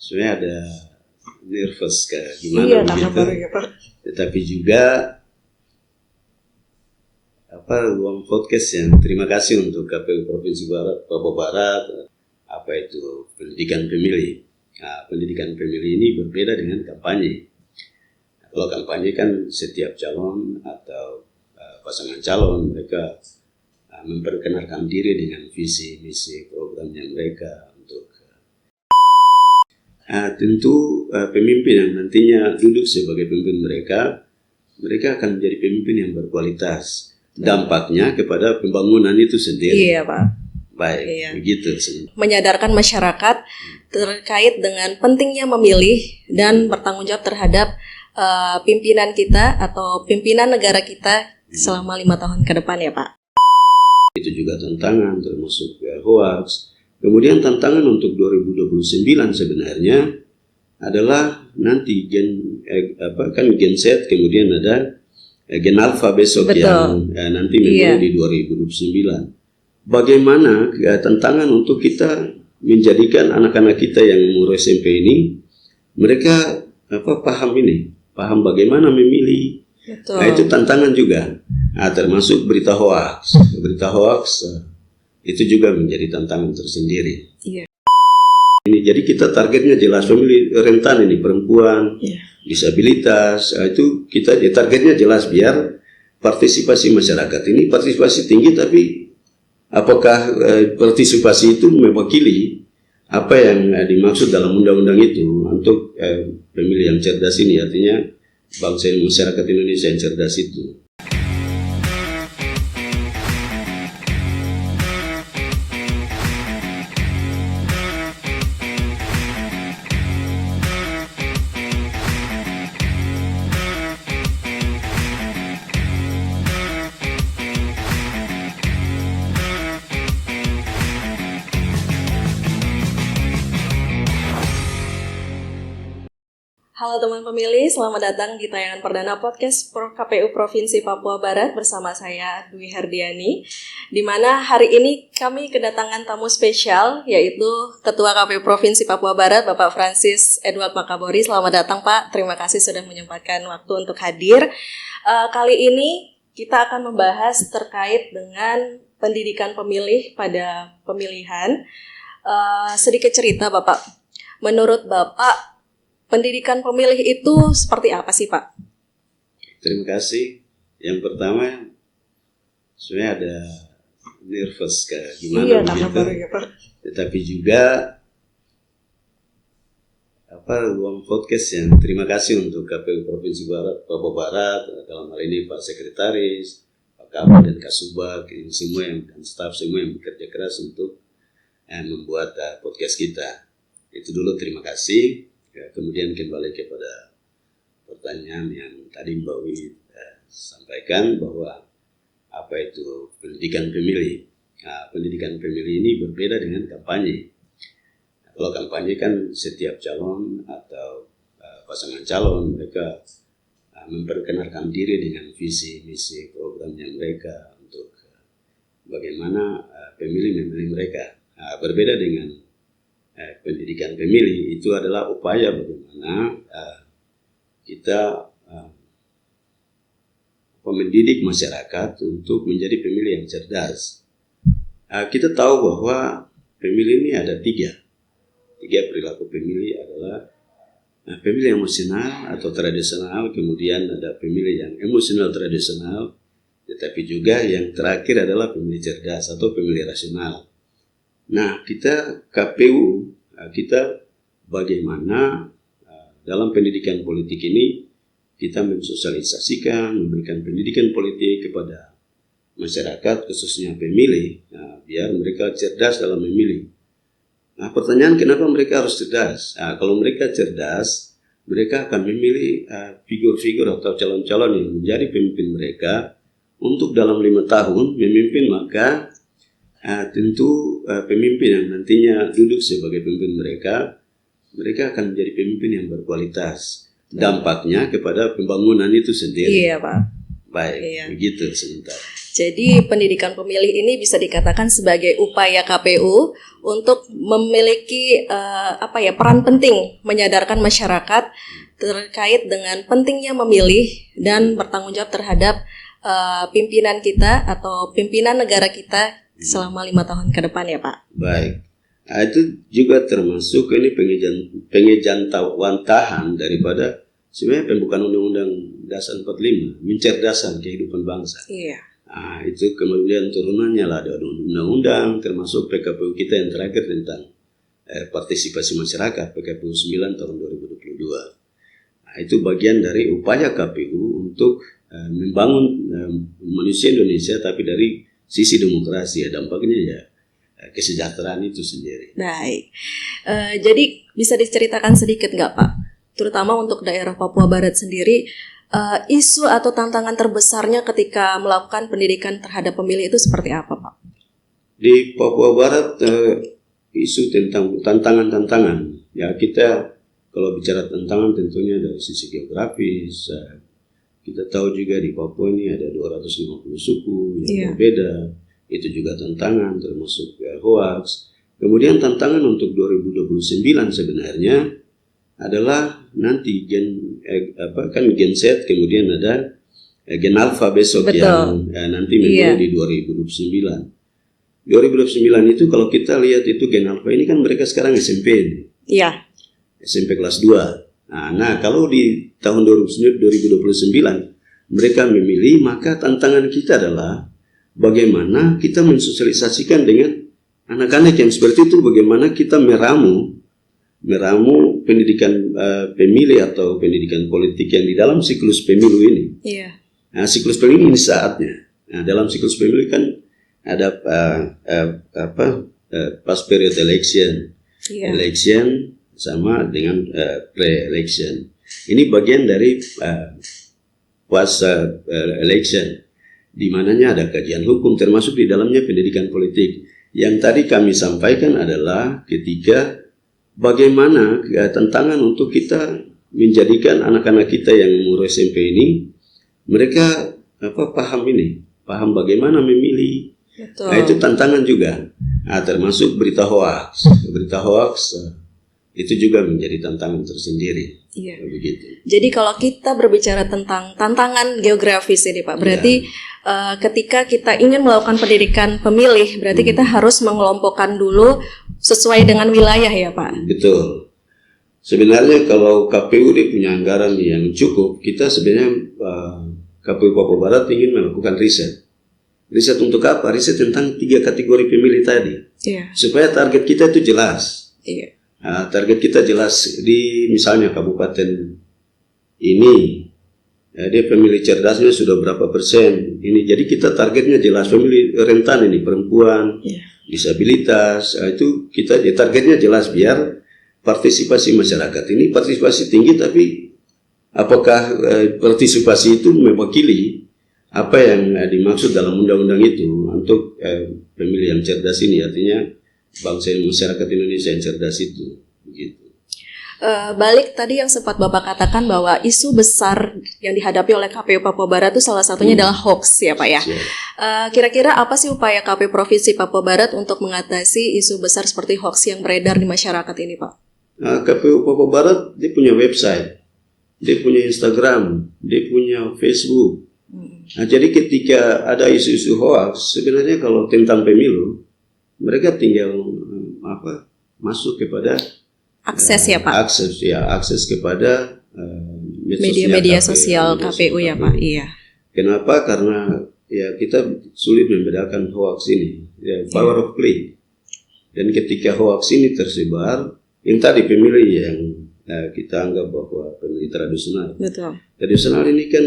sebenarnya ada nervous gimana Iya, begitu. baru ya Pak. Tetapi juga ruang podcast yang terima kasih untuk KPU Provinsi Papua Barat. Apa itu pendidikan pemilih? Nah, pendidikan pemilih ini berbeda dengan kampanye. Kalau kampanye kan setiap calon atau pasangan calon mereka memperkenalkan diri dengan visi misi programnya mereka untuk tentu pemimpin yang nantinya duduk sebagai pemimpin mereka akan menjadi pemimpin yang berkualitas. Dampaknya kepada pembangunan itu sendiri. Iya Pak. Baik, Iya. begitu. Menyadarkan masyarakat terkait dengan pentingnya memilih dan bertanggung jawab terhadap pimpinan kita atau pimpinan negara kita selama 5 tahun ke depan ya Pak. Itu juga tantangan termasuk hoax. Kemudian tantangan untuk 2029 sebenarnya adalah nanti gen Z, kemudian ada gen alpha besok. Betul. Yang nanti memang di 2029. Bagaimana tantangan untuk kita menjadikan anak-anak kita yang umur SMP ini mereka paham bagaimana memilih. Betul. Nah, itu tantangan juga. Termasuk berita hoax. Itu juga menjadi tantangan tersendiri. Iya. Jadi kita targetnya jelas, pemilih rentan ini perempuan, disabilitas, itu kita targetnya jelas biar partisipasi masyarakat ini partisipasi tinggi, tapi apakah partisipasi itu mewakili apa yang dimaksud dalam undang-undang itu untuk pemilih yang cerdas ini, artinya bangsa masyarakat Indonesia yang cerdas itu. Halo teman pemilih, selamat datang di tayangan perdana podcast KPU Provinsi Papua Barat bersama saya Dwi Herdiani, di mana hari ini kami kedatangan tamu spesial yaitu Ketua KPU Provinsi Papua Barat Bapak Francis Edward Makabori. Selamat datang Pak, terima kasih sudah menyempatkan waktu untuk hadir. Kali ini kita akan membahas terkait dengan pendidikan pemilih pada pemilihan. Sedikit cerita Bapak, menurut Bapak pendidikan pemilih itu seperti apa sih Pak? Terima kasih. Yang pertama, sebenarnya ada nervous gimana begitu. Baru ya Pak. Tetapi juga ruang podcast yang terima kasih untuk KPU Provinsi Papua Barat, dalam hal ini Pak Sekretaris, Pak Kabak dan Kasubag, ini semua dan staf semua yang bekerja keras untuk membuat podcast kita. Itu dulu, terima kasih. Kemudian kembali kepada pertanyaan yang tadi Mbak Wi sampaikan bahwa apa itu pendidikan pemilih. Pendidikan pemilih ini berbeda dengan kampanye. Kalau kampanye kan setiap calon atau pasangan calon mereka memperkenalkan diri dengan visi misi programnya mereka untuk bagaimana pemilih memilih mereka. Berbeda dengan pendidikan pemilih, itu adalah upaya bagaimana kita mendidik masyarakat untuk menjadi pemilih yang cerdas. Kita tahu bahwa pemilih ini ada tiga perilaku pemilih adalah pemilih emosional atau tradisional, kemudian ada pemilih yang emosional tradisional, tetapi juga yang terakhir adalah pemilih cerdas atau pemilih rasional. Nah, kita KPU, kita bagaimana dalam pendidikan politik ini kita mensosialisasikan, memberikan pendidikan politik kepada masyarakat, khususnya pemilih, biar mereka cerdas dalam memilih. Nah, pertanyaan kenapa mereka harus cerdas? Kalau mereka cerdas, mereka akan memilih figur-figur atau calon-calon yang menjadi pemimpin mereka untuk dalam 5 tahun memimpin, maka tentu pemimpin yang nantinya duduk sebagai pemimpin mereka akan menjadi pemimpin yang berkualitas. Dampaknya kepada pembangunan itu sendiri. Iya Pak. Baik, Iya. begitu sebentar. Jadi pendidikan pemilih ini bisa dikatakan sebagai upaya KPU untuk memiliki peran penting menyadarkan masyarakat terkait dengan pentingnya memilih dan bertanggung jawab terhadap pimpinan kita atau pimpinan negara kita selama 5 tahun ke depan ya Pak. Baik. Nah, itu juga termasuk ini pengejantawantahan daripada sebenarnya pembukaan Undang-Undang Dasar 45, mencerdaskan kehidupan bangsa. Iya. Nah, itu kemudian turunannya lah ada undang-undang termasuk PKPU kita yang terakhir tentang partisipasi masyarakat PKPU 9 tahun 2022. Nah, itu bagian dari upaya KPU untuk membangun manusia Indonesia tapi dari sisi demokrasi ya, dampaknya ya kesejahteraan itu sendiri. Baik, jadi bisa diceritakan sedikit nggak Pak, terutama untuk daerah Papua Barat sendiri, isu atau tantangan terbesarnya ketika melakukan pendidikan terhadap pemilih itu seperti apa Pak? Di Papua Barat isu tentang tantangan-tantangan ya, kita kalau bicara tantangan tentunya dari sisi geografis. Kita tahu juga di Papua ini ada 250 suku yang berbeda, itu juga tantangan termasuk hoax. Kemudian tantangan untuk 2029 sebenarnya adalah nanti gen Z, kemudian ada gen alpha besok. Betul. Yang nanti memang di 2029. 2029 itu kalau kita lihat itu gen alpha ini kan mereka sekarang SMP. Iya. SMP kelas 2. Nah, kalau di tahun 2029 mereka memilih, maka tantangan kita adalah bagaimana kita mensosialisasikan dengan anak-anak yang seperti itu, bagaimana kita meramu pendidikan pemilih atau pendidikan politik yang di dalam siklus pemilu ini. Iya. Nah, siklus pemilu ini saatnya. Nah, dalam siklus pemilu kan ada past period election, election sama dengan pre-election. Ini bagian dari election, di mananya ada kajian hukum, termasuk di dalamnya pendidikan politik. Yang tadi kami sampaikan adalah ketika bagaimana tantangan untuk kita menjadikan anak-anak kita yang umur SMP ini, mereka paham bagaimana memilih. Betul. Nah, itu tantangan juga. Nah, termasuk berita hoax. Itu juga menjadi tantangan tersendiri. Iya. Begitu. Jadi kalau kita berbicara tentang tantangan geografis ini Pak, berarti ketika kita ingin melakukan pendidikan pemilih, berarti kita harus mengelompokkan dulu sesuai dengan wilayah ya Pak. Betul. Sebenarnya kalau KPU dia punya anggaran yang cukup, kita sebenarnya KPU Papua Barat ingin melakukan riset. Riset untuk apa? Riset tentang 3 kategori pemilih tadi. Iya. Supaya target kita itu jelas. Iya. Target kita jelas di misalnya kabupaten ini, dia pemilih cerdasnya sudah berapa persen ini. Jadi kita targetnya jelas, pemilih rentan ini perempuan, disabilitas, itu kita targetnya jelas biar partisipasi masyarakat ini partisipasi tinggi. Tapi apakah partisipasi itu mewakili apa yang dimaksud dalam undang-undang itu untuk pemilih yang cerdas ini, artinya bangsa masyarakat Indonesia yang cerdas itu, begitu. Balik tadi yang sempat Bapak katakan bahwa isu besar yang dihadapi oleh KPU Papua Barat itu salah satunya adalah hoax ya Pak ya. Kira-kira apa sih upaya KPU Provinsi Papua Barat untuk mengatasi isu besar seperti hoax yang beredar di masyarakat ini Pak? KPU Papua Barat dia punya website, dia punya Instagram, dia punya Facebook. Nah, jadi ketika ada isu-isu hoax, sebenarnya kalau tentang pemilu, mereka tinggal masuk kepada akses ya Pak. Akses kepada media sosial KPU ya Pak. Iya. Kenapa? Karena ya kita sulit membedakan hoax ini. Ya, power of click. Dan ketika hoax ini tersebar, yang tadi pemilih yang kita anggap bahwa pemilih tradisional. Betul. Tradisional ini kan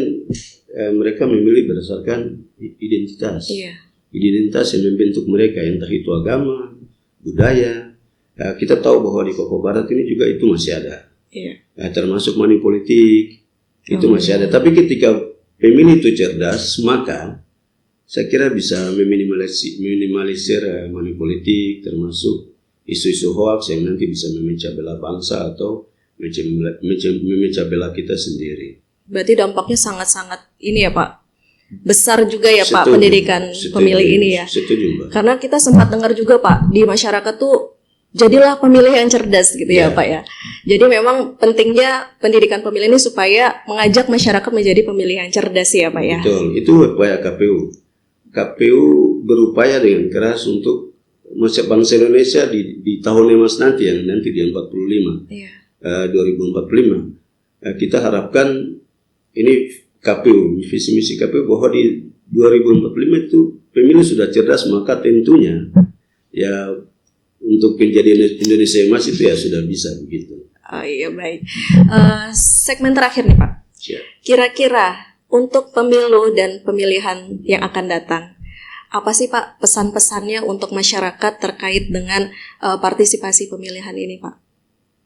mereka memilih berdasarkan identitas. Iya. Identitas yang membentuk mereka, entah itu agama, budaya. Kita tahu bahwa di Papua Barat ini juga itu masih ada. Iya. Termasuk money politik, itu masih ada. Tapi ketika pemilih itu cerdas, maka saya kira bisa meminimalisir money politik, termasuk isu-isu hoax yang nanti bisa memecah belah bangsa atau memecah belah kita sendiri. Berarti dampaknya sangat-sangat ini ya Pak, besar juga ya Pak Setuju, pendidikan pemilih ini ya. Setuju, Mbak. Karena kita sempat dengar juga Pak di masyarakat tuh jadilah pemilih yang cerdas gitu ya Pak ya. Jadi memang pentingnya pendidikan pemilih ini supaya mengajak masyarakat menjadi pemilih yang cerdas ya Pak ya. Betul, itu upaya KPU. KPU berupaya dengan keras untuk bangsa Indonesia di tahun emas nanti yang nanti di 45, 2045. Kita harapkan ini KPU, visi misi KPU bahwa di 2045 itu pemilih sudah cerdas, maka tentunya ya untuk menjadi Indonesia emas itu ya sudah bisa begitu. Oh iya baik. Segmen terakhir nih Pak. Kira-kira untuk pemilu dan pemilihan yang akan datang, apa sih Pak pesan-pesannya untuk masyarakat terkait dengan partisipasi pemilihan ini Pak?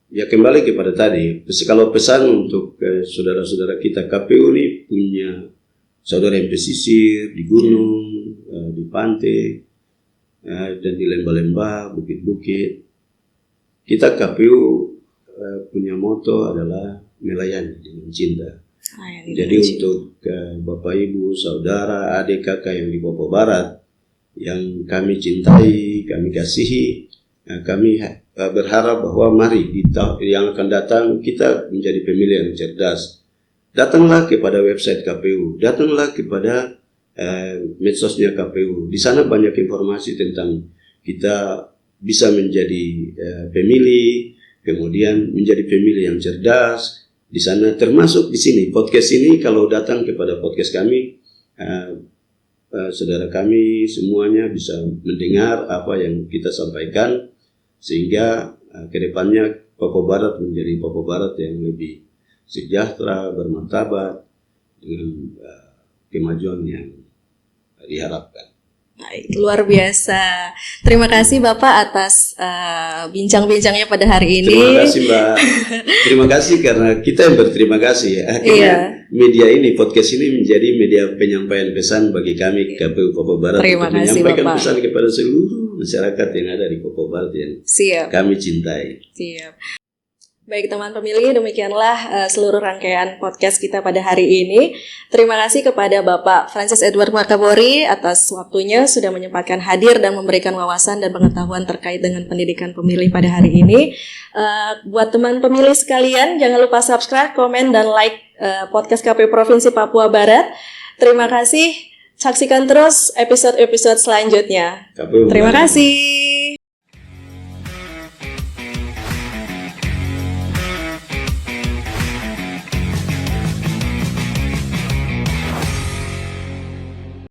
Ya kembali kepada tadi, kalau pesan untuk saudara-saudara kita, KPU ini punya saudara yang pesisir, di gunung, di pantai, dan di lembah-lembah, bukit-bukit. Kita KPU punya moto adalah melayani dengan cinta. Jadi untuk Bapak Ibu, saudara, adik, kakak yang di Papua Barat, yang kami cintai, kami kasihi, kami berharap bahwa mari yang akan datang kita menjadi pemilih yang cerdas. Datanglah kepada website KPU, datanglah kepada medsosnya KPU. Di sana banyak informasi tentang kita bisa menjadi pemilih, kemudian menjadi pemilih yang cerdas. Di sana termasuk di sini podcast ini, kalau datang kepada podcast kami, saudara kami semuanya bisa mendengar apa yang kita sampaikan, sehingga kedepannya Papua Barat menjadi Papua Barat yang lebih sejahtera, bermartabat, dengan kemajuan yang diharapkan. Baik, luar biasa. Terima kasih Bapak atas bincang-bincangnya pada hari ini. Terima kasih Mbak. Terima kasih karena kita yang berterima kasih ya. Akhirnya media ini, podcast ini menjadi media penyampaian pesan bagi kami KPU Papua Barat. Terima untuk kasih menyampaikan Bapak. pesan kepada seluruh masyarakat yang ada di Papua Barat yang kami cintai. Siap. Baik teman pemilih, demikianlah seluruh rangkaian podcast kita pada hari ini. Terima kasih kepada Bapak Francis Edward Makabori atas waktunya sudah menyempatkan hadir dan memberikan wawasan dan pengetahuan terkait dengan pendidikan pemilih pada hari ini. Buat teman pemilih sekalian, jangan lupa subscribe, komen, dan like podcast KPU Provinsi Papua Barat. Terima kasih. Saksikan terus episode-episode selanjutnya. Terima kasih.